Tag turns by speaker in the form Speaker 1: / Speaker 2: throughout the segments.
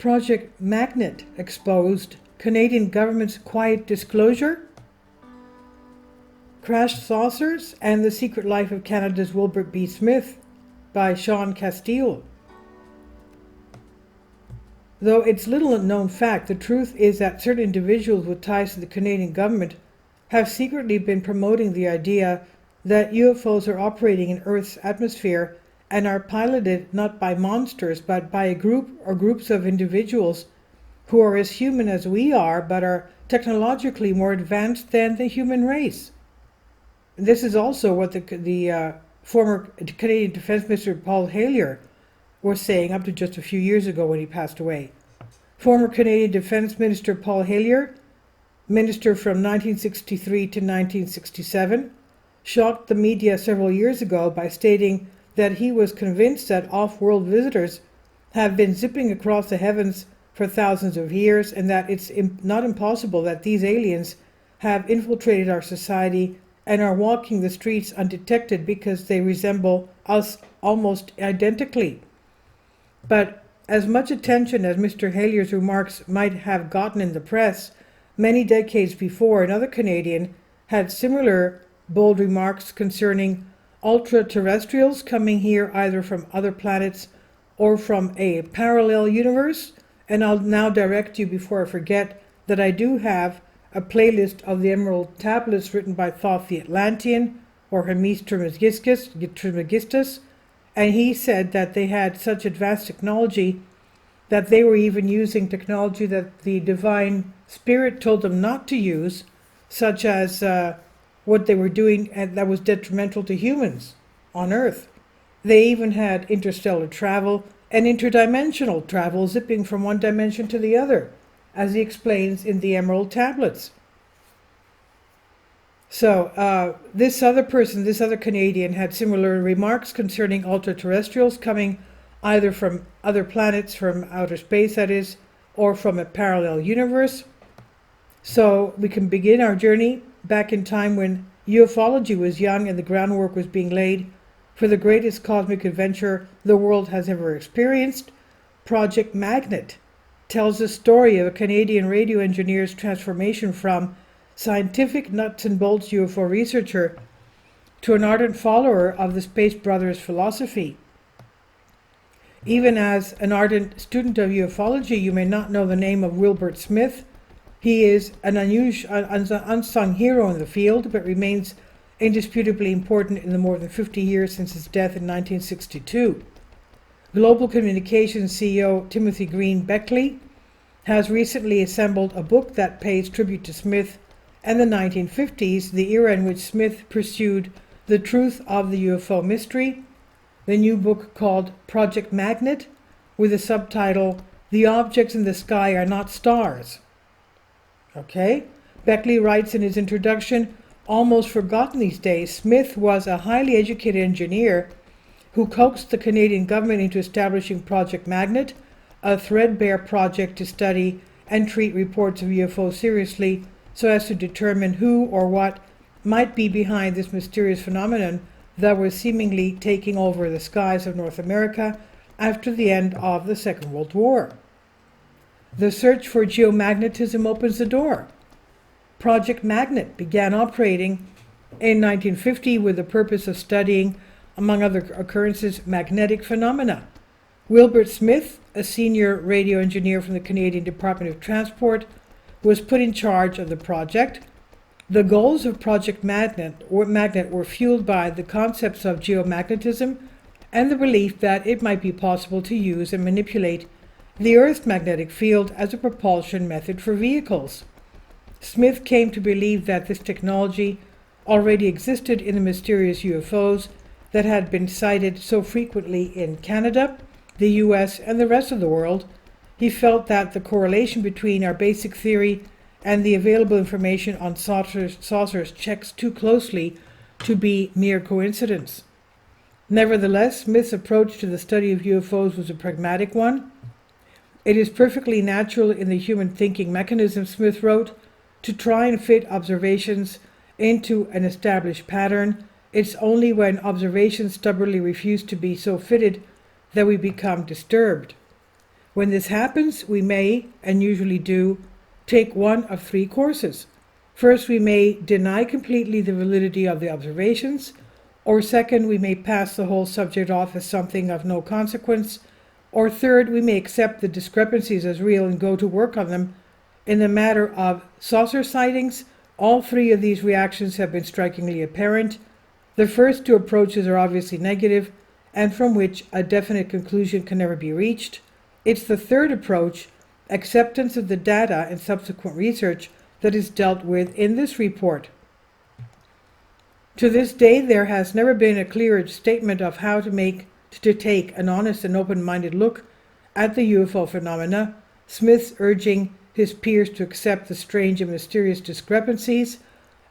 Speaker 1: Project Magnet exposed, Canadian government's quiet disclosure, Crashed Saucers, and The Secret Life of Canada's Wilbert B. Smith by Sean Castile. Though it's little known fact, the truth is that certain individuals with ties to the Canadian government have secretly been promoting the idea that UFOs are operating in Earth's atmosphere and are piloted not by monsters but by a group or groups of individuals who are as human as we are but are technologically more advanced than the human race. This is also what the former Canadian Defence Minister Paul Hellyer was saying up to just a few years ago when he passed away. Former Canadian Defence Minister Paul Hellyer, minister from 1963 to 1967, shocked the media several years ago by stating that he was convinced that off-world visitors have been zipping across the heavens for thousands of years and that it's not impossible that these aliens have infiltrated our society and are walking the streets undetected because they resemble us almost identically. But as much attention as Mr. Hellyer's remarks might have gotten in the press, many decades before, another Canadian had similar bold remarks concerning ultra-terrestrials coming here either from other planets or from a parallel universe. And I'll now direct you, before I forget, that I do have a playlist of the Emerald Tablets written by Thoth the Atlantean, or Hermes Trismegistus, and he said that they had such advanced technology that they were even using technology that the Divine Spirit told them not to use, such as what they were doing and that was detrimental to humans on Earth. They even had interstellar travel and interdimensional travel, zipping from one dimension to the other, as he explains in the Emerald Tablets. So this other Canadian, had similar remarks concerning ultra-terrestrials coming either from other planets, from outer space that is, or from a parallel universe. So we can begin our journey back in time when ufology was young and the groundwork was being laid for the greatest cosmic adventure the world has ever experienced. Project Magnet tells the story of a Canadian radio engineer's transformation from scientific nuts and bolts UFO researcher to an ardent follower of the Space Brothers philosophy. Even as an ardent student of ufology, you may not know the name of Wilbert Smith. He is an unsung hero in the field, but remains indisputably important in the more than 50 years since his death in 1962. Global Communications CEO Timothy Green Beckley has recently assembled a book that pays tribute to Smith and the 1950s, the era in which Smith pursued the truth of the UFO mystery. The new book, called Project Magnet, with the subtitle, "The Objects in the Sky Are Not Stars." Okay? Beckley writes in his introduction, "Almost forgotten these days, Smith was a highly educated engineer who coaxed the Canadian government into establishing Project Magnet, a threadbare project to study and treat reports of UFO seriously so as to determine who or what might be behind this mysterious phenomenon that was seemingly taking over the skies of North America after the end of the Second World War. The search for geomagnetism opens the door. Project Magnet began operating in 1950 with the purpose of studying, among other occurrences, magnetic phenomena. Wilbert Smith, a senior radio engineer from the Canadian Department of Transport, was put in charge of the project. The goals of Project Magnet were fueled by the concepts of geomagnetism and the belief that it might be possible to use and manipulate the Earth's magnetic field as a propulsion method for vehicles. Smith came to believe that this technology already existed in the mysterious UFOs that had been sighted so frequently in Canada, the US, and the rest of the world. He felt that the correlation between our basic theory and the available information on saucers checks too closely to be mere coincidence. Nevertheless, Smith's approach to the study of UFOs was a pragmatic one. "It is perfectly natural in the human thinking mechanism," Smith wrote, "to try and fit observations into an established pattern. It's only when observations stubbornly refuse to be so fitted that we become disturbed." When this happens, we may, and usually do, take one of three courses. First, we may deny completely the validity of the observations, or second, we may pass the whole subject off as something of no consequence, or third, we may accept the discrepancies as real and go to work on them. In the matter of saucer sightings, all three of these reactions have been strikingly apparent. The first two approaches are obviously negative, and from which a definite conclusion can never be reached. It's the third approach, acceptance of the data and subsequent research, that is dealt with in this report. To this day, there has never been a clearer statement of how to take an honest and open-minded look at the UFO phenomena, Smith's urging his peers to accept the strange and mysterious discrepancies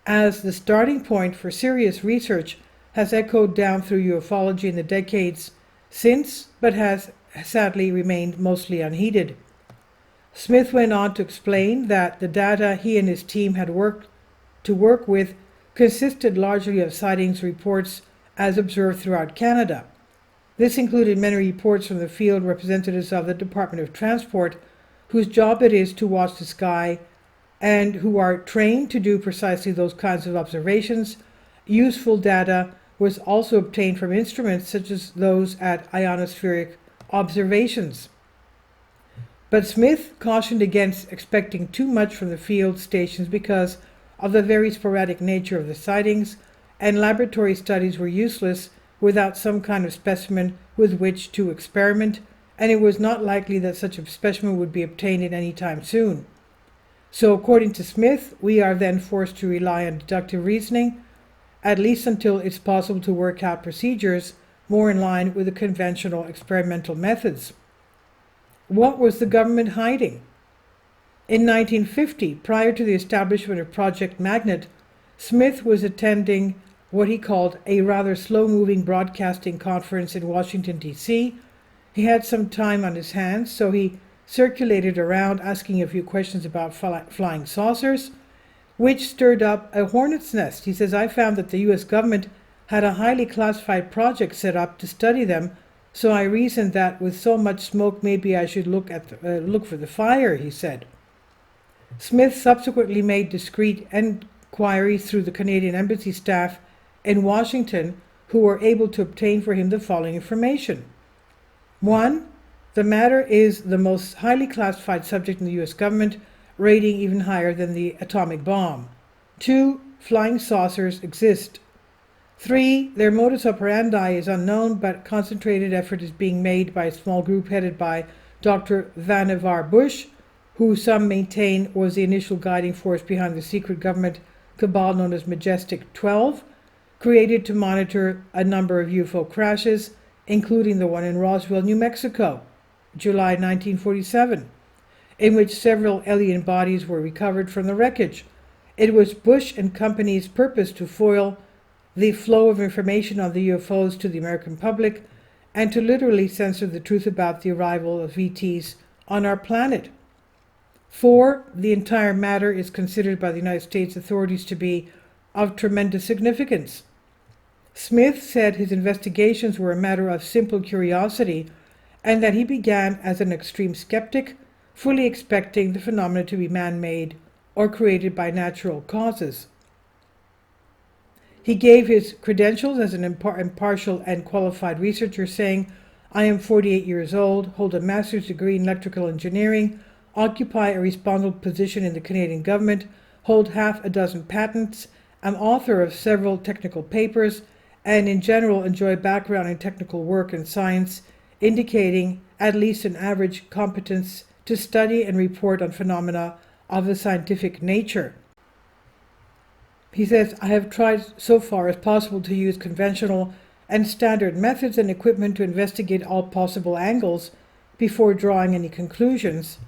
Speaker 1: as the starting point for serious research has echoed down through ufology in the decades since, but has sadly remained mostly unheeded. Smith went on to explain that the data he and his team had worked with consisted largely of sightings reports as observed throughout Canada. This included many reports from the field representatives of the Department of Transport, whose job it is to watch the sky and who are trained to do precisely those kinds of observations. Useful data was also obtained from instruments such as those at ionospheric observations. But Smith cautioned against expecting too much from the field stations because of the very sporadic nature of the sightings, and laboratory studies were useless without some kind of specimen with which to experiment, and it was not likely that such a specimen would be obtained at any time soon. So according to Smith, we are then forced to rely on deductive reasoning, at least until it's possible to work out procedures more in line with the conventional experimental methods. What was the government hiding? In 1950, prior to the establishment of Project Magnet, Smith was attending what he called a rather slow-moving broadcasting conference in Washington, D.C. He had some time on his hands, so he circulated around asking a few questions about flying saucers, which stirred up a hornet's nest. He says, I found that the U.S. government had a highly classified project set up to study them, so I reasoned that with so much smoke, maybe I should look for the fire, he said. Smith subsequently made discreet inquiries through the Canadian Embassy staff in Washington, who were able to obtain for him the following information. 1. The matter is the most highly classified subject in the U.S. government, rating even higher than the atomic bomb. 2. Flying saucers exist. 3. Their modus operandi is unknown, but concentrated effort is being made by a small group headed by Dr. Vannevar Bush, who some maintain was the initial guiding force behind the secret government cabal known as Majestic 12, created to monitor a number of UFO crashes, including the one in Roswell, New Mexico, July 1947, in which several alien bodies were recovered from the wreckage. It was Bush and company's purpose to foil the flow of information on the UFOs to the American public and to literally censor the truth about the arrival of VTs on our planet. 4. The entire matter is considered by the United States authorities to be of tremendous significance. Smith said his investigations were a matter of simple curiosity and that he began as an extreme skeptic, fully expecting the phenomena to be man-made or created by natural causes. He gave his credentials as an impartial and qualified researcher, saying, I am 48 years old, hold a master's degree in electrical engineering, occupy a responsible position in the Canadian government, hold half a dozen patents, am author of several technical papers, and in general enjoy background in technical work and science, indicating at least an average competence to study and report on phenomena of a scientific nature. He says, I have tried so far as possible to use conventional and standard methods and equipment to investigate all possible angles before drawing any conclusions.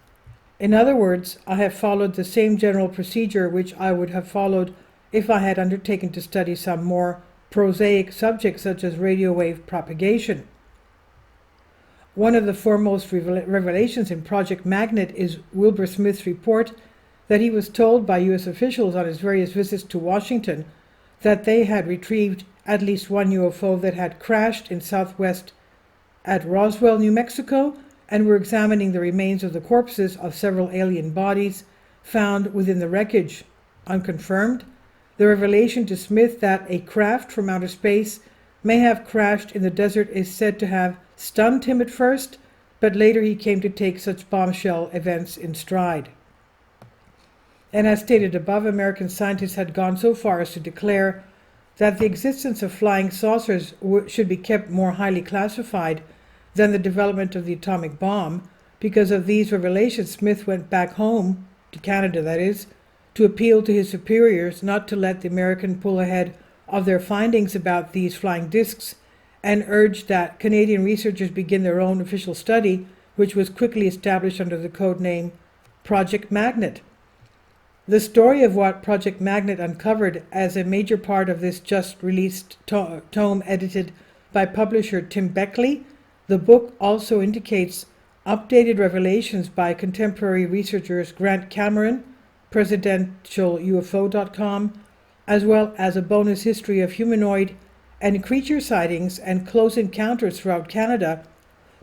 Speaker 1: In other words, I have followed the same general procedure which I would have followed if I had undertaken to study some more prosaic subject such as radio wave propagation. One of the foremost revelations in Project Magnet is Wilbur Smith's report that he was told by U.S. officials on his various visits to Washington that they had retrieved at least one UFO that had crashed in southwest at Roswell, New Mexico, and were examining the remains of the corpses of several alien bodies found within the wreckage. Unconfirmed, the revelation to Smith that a craft from outer space may have crashed in the desert is said to have stunned him at first, but later he came to take such bombshell events in stride. And as stated above, American scientists had gone so far as to declare that the existence of flying saucers should be kept more highly classified than the development of the atomic bomb. Because of these revelations, Smith went back home, to Canada that is, to appeal to his superiors not to let the American pull ahead of their findings about these flying discs, and urged that Canadian researchers begin their own official study, which was quickly established under the code name Project Magnet. The story of what Project Magnet uncovered as a major part of this just released tome edited by publisher Tim Beckley, the book also indicates updated revelations by contemporary researchers Grant Cameron, presidentialufo.com, as well as a bonus history of humanoid and creature sightings and close encounters throughout Canada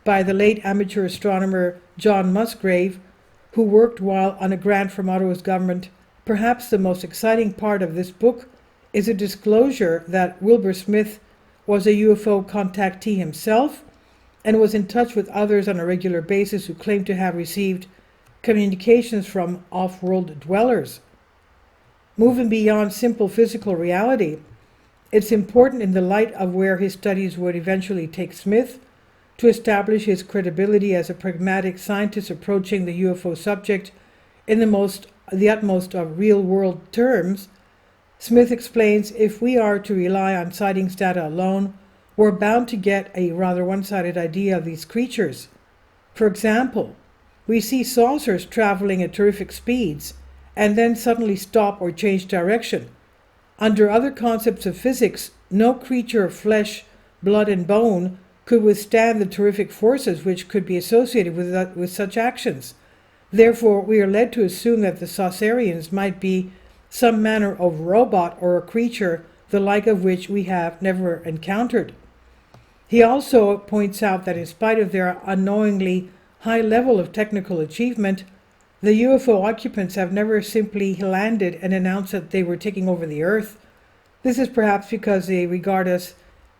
Speaker 1: by the late amateur astronomer John Musgrave, who worked while on a grant from Ottawa's government. Perhaps the most exciting part of this book is a disclosure that Wilbur Smith was a UFO contactee himself and was in touch with others on a regular basis who claimed to have received communications from off-world dwellers. Moving beyond simple physical reality, it's important in the light of where his studies would eventually take Smith to establish his credibility as a pragmatic scientist approaching the UFO subject in the utmost of real-world terms. Smith explains, if we are to rely on sightings data alone, we're bound to get a rather one-sided idea of these creatures. For example, we see saucers traveling at terrific speeds and then suddenly stop or change direction. Under other concepts of physics, no creature of flesh, blood, and bone could withstand the terrific forces which could be associated with such actions. Therefore, we are led to assume that the Saucerians might be some manner of robot or a creature the like of which we have never encountered. He also points out that in spite of their unknowingly high level of technical achievement, the UFO occupants have never simply landed and announced that they were taking over the Earth. This is perhaps because they regard us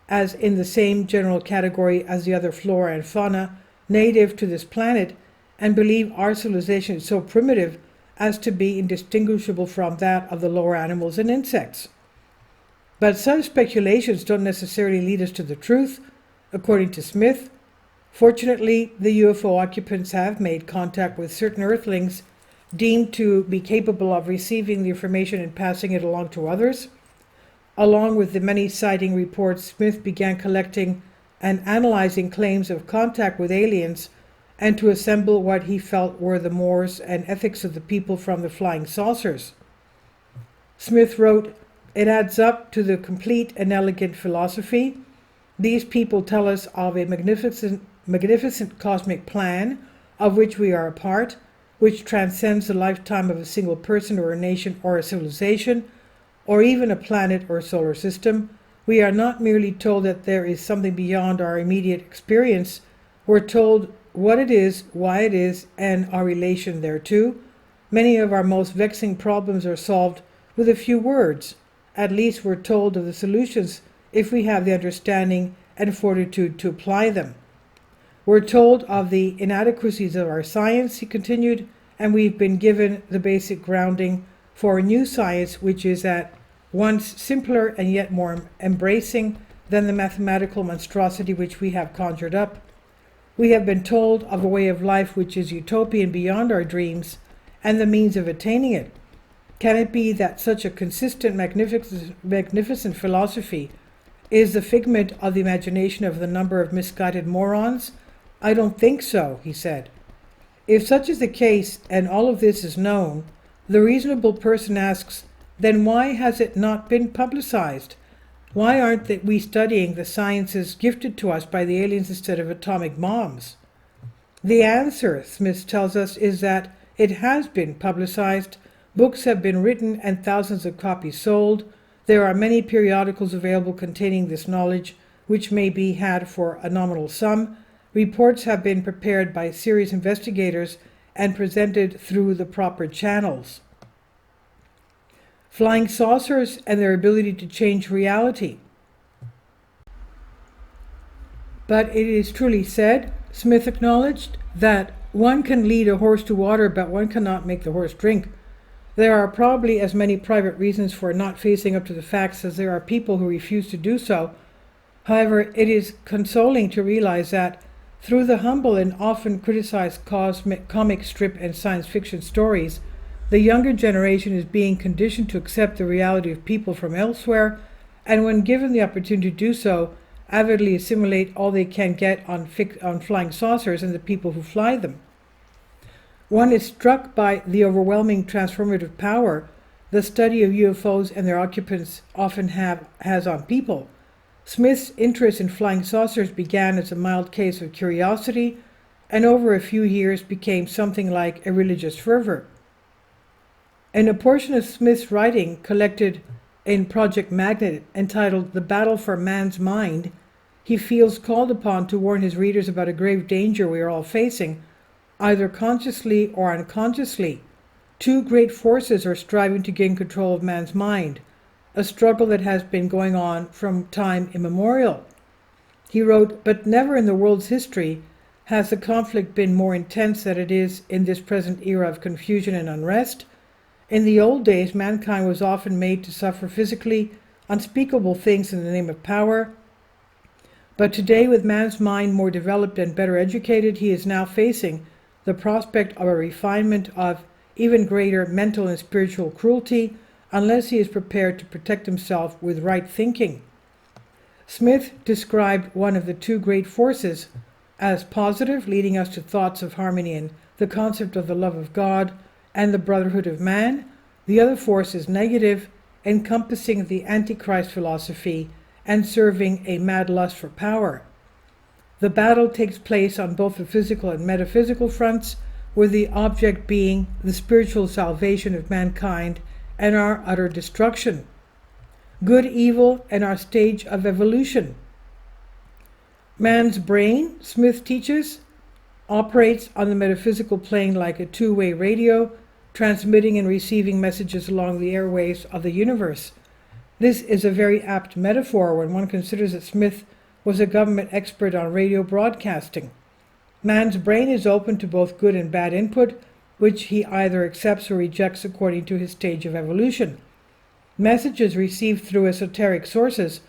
Speaker 1: as in the same general category as the other flora and fauna native to this planet, and believe our civilization is so primitive as to be indistinguishable from that of the lower animals and insects. But such speculations don't necessarily lead us to the truth, according to Smith. Fortunately, the UFO occupants have made contact with certain Earthlings deemed to be capable of receiving the information and passing it along to others. Along with the many sighting reports, Smith began collecting and analyzing claims of contact with aliens and to assemble what he felt were the mores and ethics of the people from the flying saucers. Smith wrote, "It adds up to the complete and elegant philosophy. These people tell us of a magnificent cosmic plan of which we are a part, which transcends the lifetime of a single person or a nation or a civilization, or even a planet or solar system. We are not merely told that there is something beyond our immediate experience. We're told what it is, why it is, and our relation thereto. Many of our most vexing problems are solved with a few words. At least we're told of the solutions if we have the understanding and fortitude to apply them. We're told of the inadequacies of our science," he continued, "and we've been given the basic grounding for a new science which is at once simpler and yet more embracing than the mathematical monstrosity which we have conjured up. We have been told of a way of life which is utopian beyond our dreams and the means of attaining it. Can it be that such a consistent, magnificent philosophy is the figment of the imagination of the number of misguided morons? I don't think so," he said. If such is the case, and all of this is known, the reasonable person asks, then why has it not been publicized? Why aren't we studying the sciences gifted to us by the aliens instead of atomic bombs? The answer, Smith tells us, is that it has been publicized. Books have been written and thousands of copies sold. There are many periodicals available containing this knowledge, which may be had for a nominal sum. Reports have been prepared by serious investigators and presented through the proper channels. Flying saucers and their ability to change reality. But it is truly said, Smith acknowledged, that one can lead a horse to water, but one cannot make the horse drink. There are probably as many private reasons for not facing up to the facts as there are people who refuse to do so. However, it is consoling to realize that through the humble and often criticized comic strip and science fiction stories, the younger generation is being conditioned to accept the reality of people from elsewhere, and when given the opportunity to do so, avidly assimilate all they can get on flying saucers and the people who fly them. One is struck by the overwhelming transformative power the study of UFOs and their occupants often has on people. Smith's interest in flying saucers began as a mild case of curiosity, and over a few years became something like a religious fervor. In a portion of Smith's writing collected in Project Magnet entitled "The Battle for Man's Mind," he feels called upon to warn his readers about a grave danger we are all facing, either consciously or unconsciously. Two great forces are striving to gain control of man's mind, a struggle that has been going on from time immemorial. He wrote, "But never in the world's history has the conflict been more intense than it is in this present era of confusion and unrest. In the old days, mankind was often made to suffer physically unspeakable things in the name of power. But today, with man's mind more developed and better educated, he is now facing the prospect of a refinement of even greater mental and spiritual cruelty, unless he is prepared to protect himself with right thinking." Smith described one of the two great forces as positive, leading us to thoughts of harmony and the concept of the love of God and the brotherhood of man. The other force is negative, encompassing the Antichrist philosophy and serving a mad lust for power. The battle takes place on both the physical and metaphysical fronts, with the object being the spiritual salvation of mankind and our utter destruction. Good, evil, and our stage of evolution. Man's brain, Smith teaches, operates on the metaphysical plane like a two-way radio, transmitting and receiving messages along the airwaves of the universe. This is a very apt metaphor when one considers that Smith was a government expert on radio broadcasting. Man's brain is open to both good and bad input, which he either accepts or rejects according to his stage of evolution. Messages received through esoteric sources,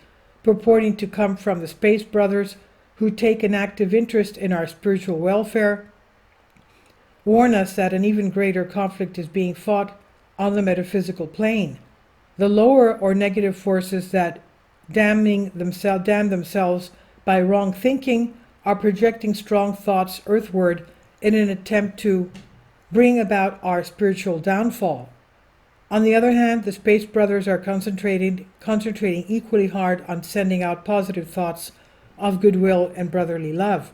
Speaker 1: purporting to come from the Space Brothers, who take an active interest in our spiritual welfare, warn us that an even greater conflict is being fought on the metaphysical plane. The lower or negative forces that damn themselves by wrong thinking are projecting strong thoughts earthward in an attempt to bring about our spiritual downfall. On the other hand, the Space Brothers are concentrating equally hard on sending out positive thoughts of goodwill and brotherly love.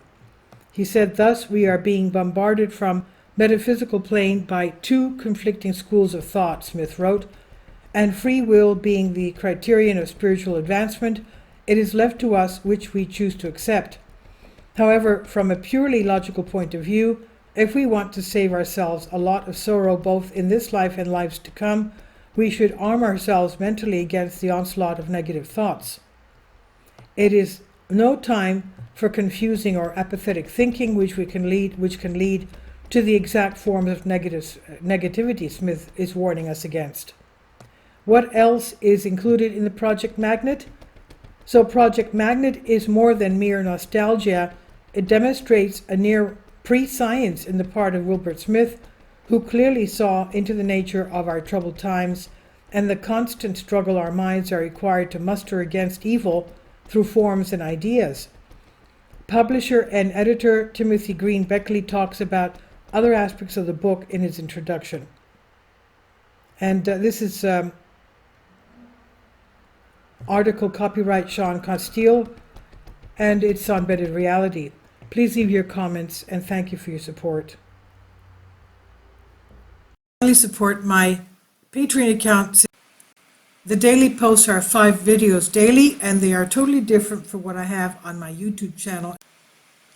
Speaker 1: He said, "Thus we are being bombarded from metaphysical plane by two conflicting schools of thought," Smith wrote, "and free will being the criterion of spiritual advancement, it is left to us which we choose to accept. However, from a purely logical point of view, if we want to save ourselves a lot of sorrow both in this life and lives to come, we should arm ourselves mentally against the onslaught of negative thoughts. It is no time for confusing or apathetic thinking, which can lead to the exact forms of negativity Smith is warning us against." What else is included in the Project Magnet? So Project Magnet is more than mere nostalgia. It demonstrates a near pre-science in the part of Wilbert Smith, who clearly saw into the nature of our troubled times and the constant struggle our minds are required to muster against evil through forms and ideas. Publisher and editor Timothy Green Beckley talks about other aspects of the book in his introduction. And this is article copyright Sean Castile, and it's on Bedded Reality. Please leave your comments, and thank you for your support. Please support my Patreon account. The daily posts are 5 videos daily, and they are totally different from what I have on my YouTube channel.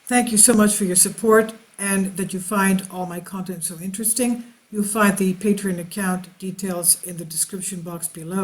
Speaker 1: Thank you so much for your support and that you find all my content so interesting. You'll find the Patreon account details in the description box below.